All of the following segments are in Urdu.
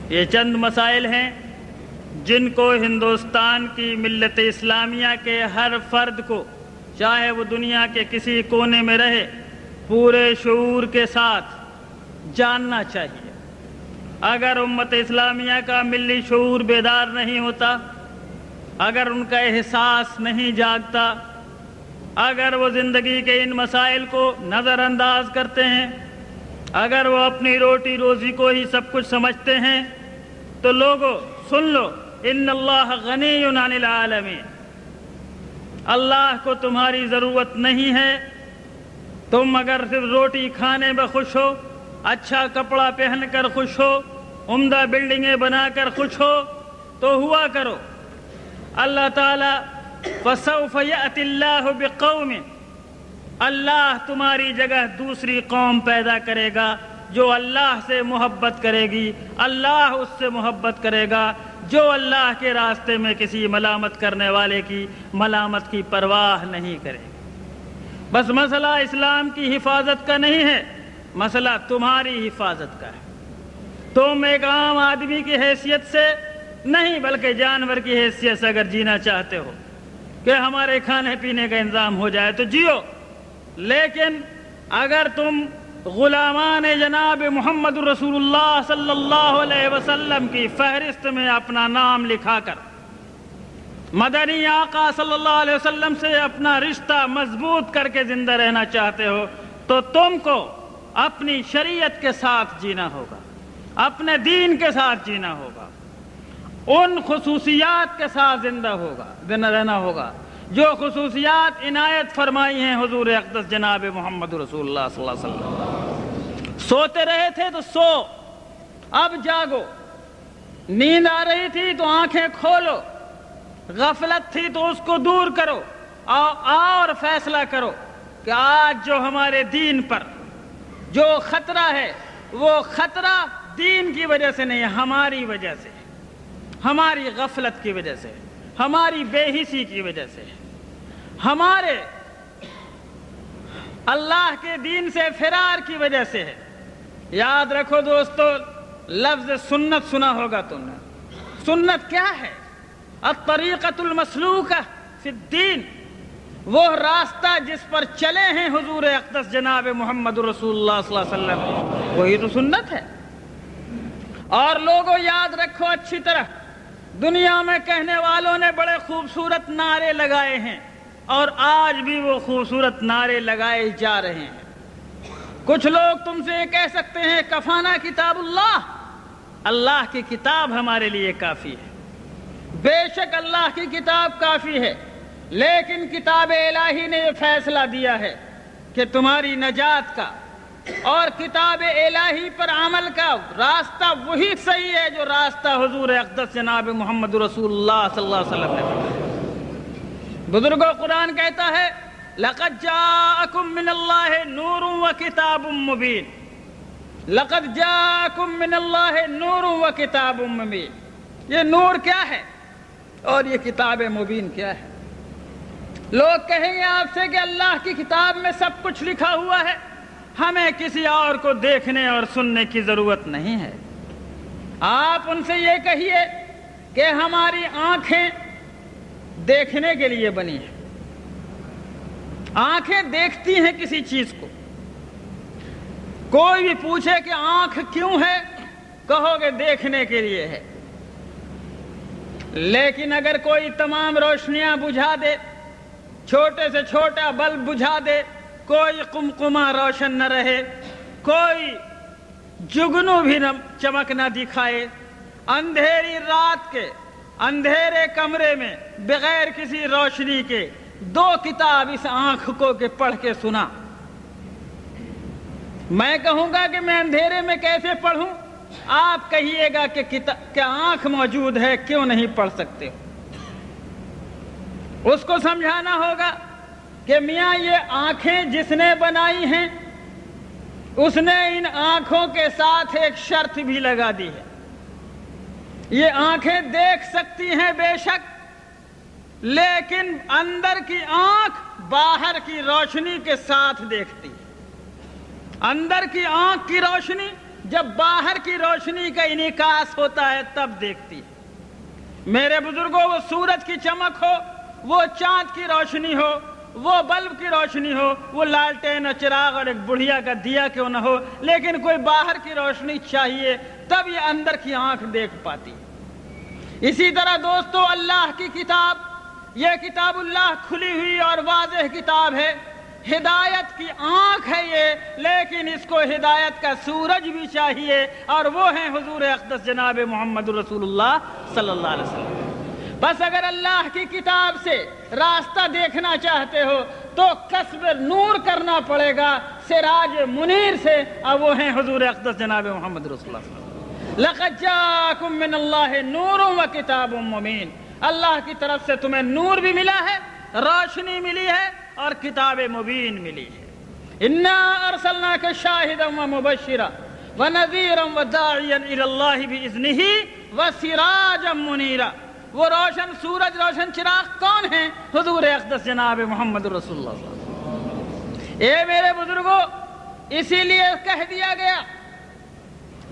یہ چند مسائل ہیں جن کو ہندوستان کی ملت اسلامیہ کے ہر فرد کو، چاہے وہ دنیا کے کسی کونے میں رہے، پورے شعور کے ساتھ جاننا چاہیے۔ اگر امت اسلامیہ کا ملی شعور بیدار نہیں ہوتا، اگر ان کا احساس نہیں جاگتا، اگر وہ زندگی کے ان مسائل کو نظر انداز کرتے ہیں، اگر وہ اپنی روٹی روزی کو ہی سب کچھ سمجھتے ہیں، تو لوگوں سن لو، ان اللہ غنی عن العالمین، اللہ کو تمہاری ضرورت نہیں ہے۔ تم اگر صرف روٹی کھانے میں خوش ہو، اچھا کپڑا پہن کر خوش ہو، عمدہ بلڈنگیں بنا کر خوش ہو تو ہوا کرو۔ اللہ تعالیٰ فَسَوْفَ يَأْتِ اللَّهُ بِقَوْمٍ، اللہ تمہاری جگہ دوسری قوم پیدا کرے گا جو اللہ سے محبت کرے گی، اللہ اس سے محبت کرے گا جو اللہ کے راستے میں کسی ملامت کرنے والے کی ملامت کی پرواہ نہیں کرے گی۔ بس مسئلہ اسلام کی حفاظت کا نہیں ہے، مسئلہ تمہاری حفاظت کا ہے۔ تم ایک عام آدمی کی حیثیت سے نہیں بلکہ جانور کی حیثیت سے اگر جینا چاہتے ہو کہ ہمارے کھانے پینے کا انتظام ہو جائے تو جیو، لیکن اگر تم غلامان جناب محمد رسول اللہ صلی اللہ علیہ وسلم کی فہرست میں اپنا نام لکھا کر مدنی آقا صلی اللہ علیہ وسلم سے اپنا رشتہ مضبوط کر کے زندہ رہنا چاہتے ہو تو تم کو اپنی شریعت کے ساتھ جینا ہوگا، اپنے دین کے ساتھ جینا ہوگا، ان خصوصیات کے ساتھ زندہ رہنا ہوگا جو خصوصیات عنایت فرمائی ہیں حضور اقدس جناب محمد رسول اللہ صلی اللہ علیہ وسلم۔ سوتے رہے تھے تو سو، اب جاگو، نیند آ رہی تھی تو آنکھیں کھولو، غفلت تھی تو اس کو دور کرو، اور فیصلہ کرو کہ آج جو ہمارے دین پر جو خطرہ ہے وہ خطرہ دین کی وجہ سے نہیں، ہماری وجہ سے، ہماری غفلت کی وجہ سے، ہماری بے حسی کی وجہ سے، ہمارے اللہ کے دین سے فرار کی وجہ سے ہے۔ یاد رکھو دوستو، لفظ سنت سنا ہوگا تم نے۔ سنت کیا ہے؟ الطریقۃ المسلوکہ فی الدین، وہ راستہ جس پر چلے ہیں حضور اقدس جناب محمد رسول اللہ صلی اللہ علیہ وسلم، وہی تو سنت ہے۔ اور لوگوں یاد رکھو اچھی طرح، دنیا میں کہنے والوں نے بڑے خوبصورت نعرے لگائے ہیں اور آج بھی وہ خوبصورت نعرے لگائے جا رہے ہیں۔ کچھ لوگ تم سے یہ کہہ سکتے ہیں کفانا کتاب اللہ، اللہ کی کتاب ہمارے لیے کافی ہے۔ بے شک اللہ کی کتاب کافی ہے، لیکن کتاب الہی نے یہ فیصلہ دیا ہے کہ تمہاری نجات کا اور کتاب الہی پر عمل کا راستہ وہی صحیح ہے جو راستہ حضور اقدس جناب محمد رسول اللہ صلی اللہ علیہ وسلم نے بتایا۔ بزرگوں، قرآن کہتا ہے لَقَدْ جَاءَكُم مِّنَ اللَّهِ نُورٌ وَكِتَابٌ مُّبِينٌ، لَقَدْ جَاءَكُم مِّنَ اللَّهِ نُورٌ وَكِتَابٌ مُّبِينٌ۔ یہ نور کیا ہے اور یہ کتاب مبین کیا ہے؟ لوگ کہیں گے آپ سے کہ اللہ کی کتاب میں سب کچھ لکھا ہوا ہے، ہمیں کسی اور کو دیکھنے اور سننے کی ضرورت نہیں ہے۔ آپ ان سے یہ کہیے کہ ہماری آنکھیں دیکھنے کے لیے بنی ہیں، آنکھیں دیکھتی ہیں کسی چیز کو۔ کوئی بھی پوچھے کہ آنکھ کیوں ہے، کہو گے دیکھنے کے لیے ہے۔ لیکن اگر کوئی تمام روشنیاں بجھا دے، چھوٹے سے چھوٹا بلب بجھا دے، کوئی قمقمہ روشن نہ رہے، کوئی جگنو بھی نہ چمک نہ دکھائے، اندھیری رات کے اندھیرے کمرے میں بغیر کسی روشنی کے دو کتاب اس آنکھ کو کہ پڑھ کے سنا، میں کہوں گا کہ میں اندھیرے میں کیسے پڑھوں؟ آپ کہیے گا کہ آنکھ موجود ہے، کیوں نہیں پڑھ سکتے؟ اس کو سمجھانا ہوگا کہ میاں یہ آنکھیں جس نے بنائی ہیں اس نے ان آنکھوں کے ساتھ ایک شرط بھی لگا دی ہے۔ یہ آنکھیں دیکھ سکتی ہیں بے شک، لیکن اندر کی آنکھ باہر کی روشنی کے ساتھ دیکھتی ہے۔ اندر کی آنکھ کی روشنی جب باہر کی روشنی کا انعکاس ہوتا ہے تب دیکھتی ہے۔ میرے بزرگوں، وہ سورج کی چمک ہو، وہ چاند کی روشنی ہو، وہ بلب کی روشنی ہو، وہ لالٹین اور چراغ اور ایک بڑھیا کا دیا کیوں نہ ہو، لیکن کوئی باہر کی روشنی چاہیے تب یہ اندر کی آنکھ دیکھ پاتی ہے۔ اسی طرح دوستو، اللہ کی کتاب، یہ کتاب اللہ کھلی ہوئی اور واضح کتاب ہے، ہدایت کی آنکھ ہے یہ، لیکن اس کو ہدایت کا سورج بھی چاہیے، اور وہ ہیں حضور اقدس جناب محمد رسول اللہ صلی اللہ علیہ وسلم۔ بس اگر اللہ کی کتاب سے راستہ دیکھنا چاہتے ہو تو کسب نور کرنا پڑے گا سراج منیر سے، اور وہ ہیں حضور اقدس جناب محمد رسول اللہ صلی اللہ علیہ وسلم۔ لَقَدْ جَاءَكُم مِّنَ اللَّهِ نُورٌ وَكِتَابٌ مُّبِينٌ، اللہ کی طرف سے تمہیں نور بھی ملا ہے، روشنی ملی ہے، اور کتاب مبین ملی ہے۔ اِنَّا أَرْسَلْنَاكَ شَاهِدًا وَمُبَشِّرًا وَنَذِيرًا وَدَاعِيًا إِلَى اللَّهِ بِإِذْنِهِ وَسِرَاجًا مُنِيرًا۔ وہ روشن سورج، روشن چراغ کون ہیں؟ حضور اقدس جناب محمد رسول اللہ صلی اللہ علیہ وسلم۔ اے میرے بزرگوں، اسی لیے کہہ دیا گیا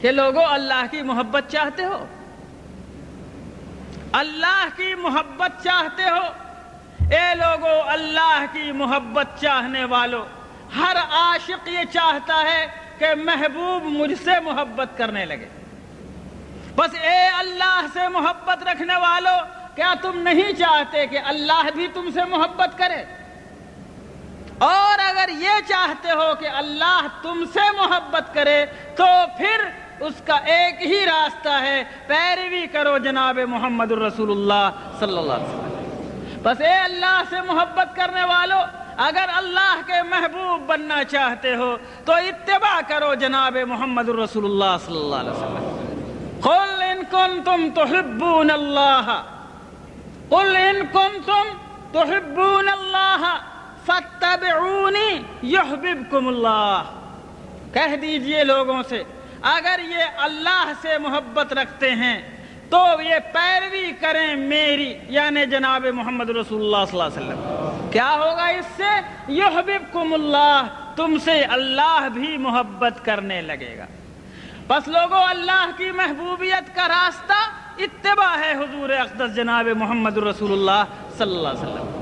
کہ لوگوں اللہ کی محبت چاہتے ہو، اللہ کی محبت چاہتے ہو، اے لوگوں اللہ کی محبت چاہنے والوں، ہر عاشق یہ چاہتا ہے کہ محبوب مجھ سے محبت کرنے لگے۔ بس اے اللہ سے محبت رکھنے والوں، کیا تم نہیں چاہتے کہ اللہ بھی تم سے محبت کرے؟ اور اگر یہ چاہتے ہو کہ اللہ تم سے محبت کرے تو پھر اس کا ایک ہی راستہ ہے، پیروی کرو جناب محمد الرسول اللہ صلی اللہ علیہ وسلم۔ بس اے اللہ سے محبت کرنے والوں، اگر اللہ کے محبوب بننا چاہتے ہو تو اتباع کرو جناب محمد الرسول اللہ صلی اللہ علیہ وسلم۔ قل ان کنتم تحبون اللہ، قل ان کنتم تحبون اللہ فاتبعونی یحببکم اللہ۔ کہہ دیجئے لوگوں سے، اگر یہ اللہ سے محبت رکھتے ہیں تو یہ پیروی کریں میری، یعنی جناب محمد رسول اللہ صلی اللہ علیہ وسلم۔ کیا ہوگا اس سے؟ یحببکم اللہ، تم سے اللہ بھی محبت کرنے لگے گا۔ بس لوگوں، اللہ کی محبوبیت کا راستہ اتباع ہے حضور اقدس جناب محمد رسول اللہ صلی اللہ علیہ وسلم۔